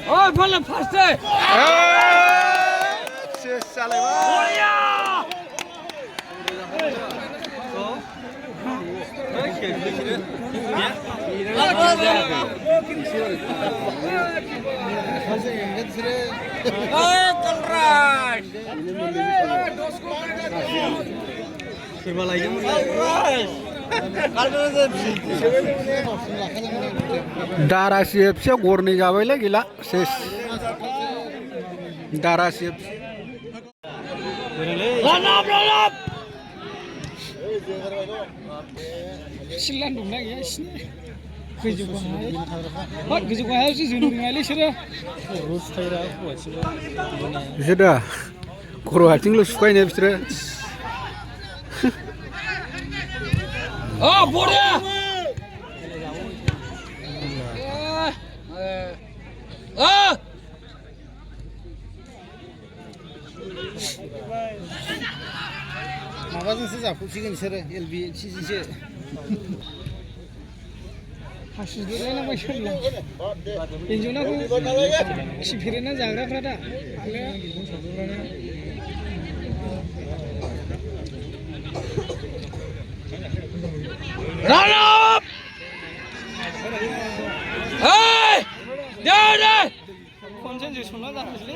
Oh, bola faste. दारासि एफसे गरनै जाबायलै गैला सेस दारासि Lanap. Silan dongना गैया इसने गोजौ गाहायावसो जोनो रोङालै बिसोरो बिसोर दा खर' आथिंल' सुखायनाय बिसोरो बरिया माबाजोंसो जाफबसिगोन बिसोरो एलबि सिजोंसो हासिदलायनांबाय सोरला एन्जनाखौ खिफेरेना जाग्राफ्रा दा Ranap! Hey! Dede! Konsensus sana dah asli.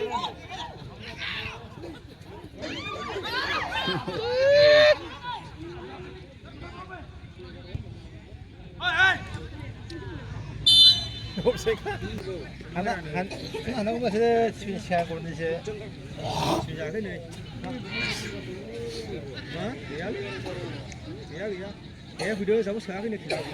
Anak masih spesial kondisi. Spesial ni. Hah? Iya. Eh, video sama sekali ni tidak.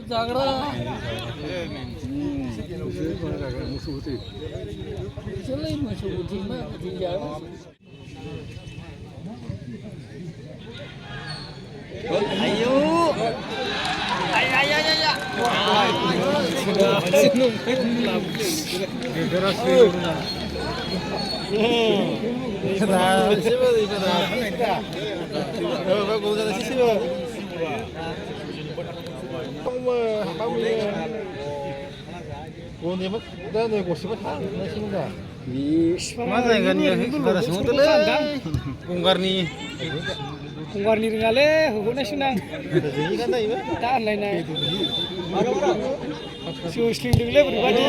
Jagra. Selain masuk uji mah jagra. Ayo. 오늘 뭐 내가 고시가 다 나시는가? mana kan ya kita semua tu lah Kunggarni ringale, hukuna sunang. Jadi kan dah ini. Tak lain lain. Si Muslim dulu berbadi.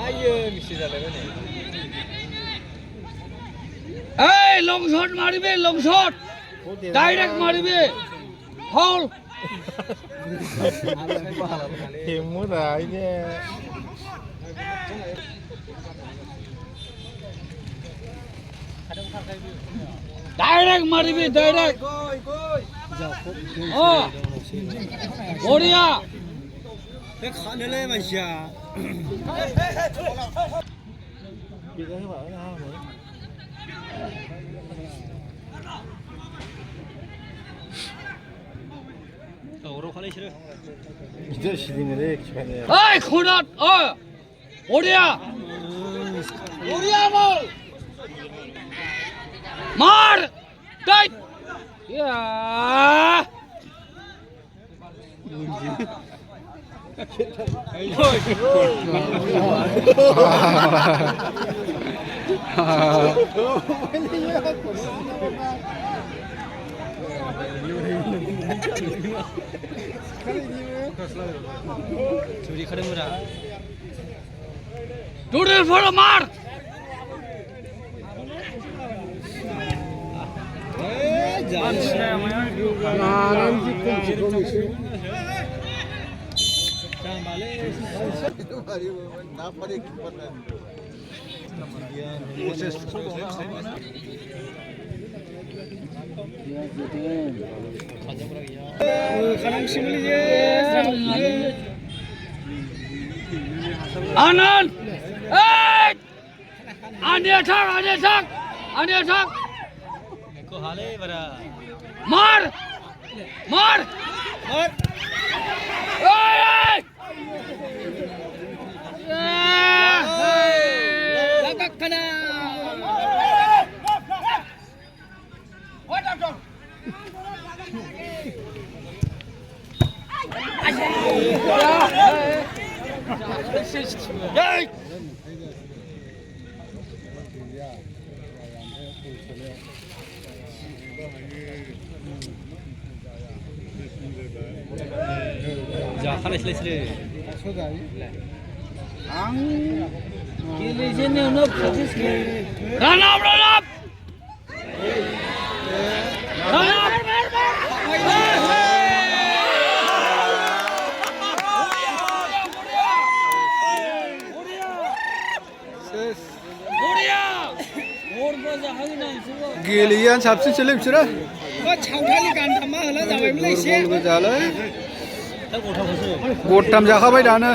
Ayo mesti jalan ni. Hey, long shot मारिबे, long shot. Direct मारिबे. Foul. Hemu dah ini. Direct मारिबे, direct. Oh. Boriya. खाने ले मजा kita ni bawa lah ni orang खाने sih kita sini ni kita Hey, khunat. Oh. Boriya. Boriya ball. Mar. Tight. Ya. Curi kade murah. Today for a mark. Anand! Hey! Ania thak! Mar! Hey! Hey! Run up! गेलेया साबसिन सोलै बिसोरो छावथालि गानथामा होला जाबायमोनलै एसे गोजालै गरथाम जाखाबाय दानो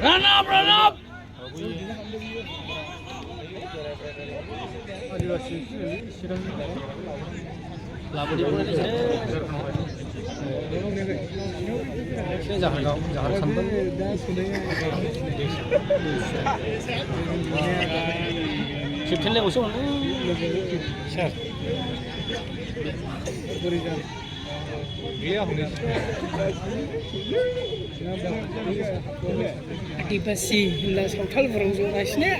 Run up! Adipasi hingga sautal berunjuk rasnya.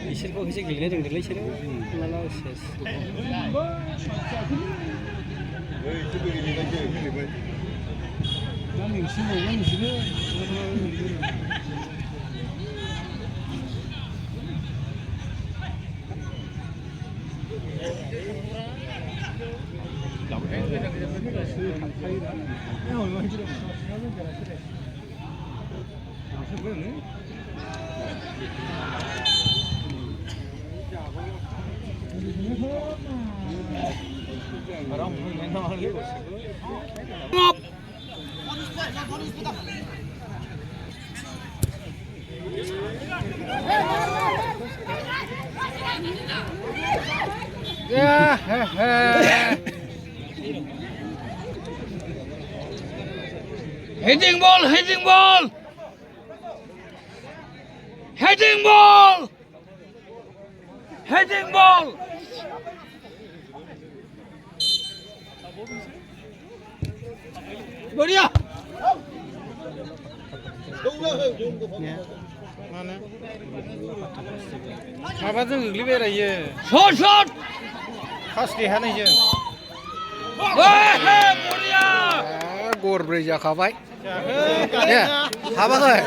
इसोरखौ एसे गेलेनो रोंदोंलै इसोरो माला सेस Heading ball! बढ़िया माबाजों गोग्लैबाय आरो इयो शॉट फार्स्ट देहानायजों बढ़िया गरब्रै जाखाबाय हाबाखै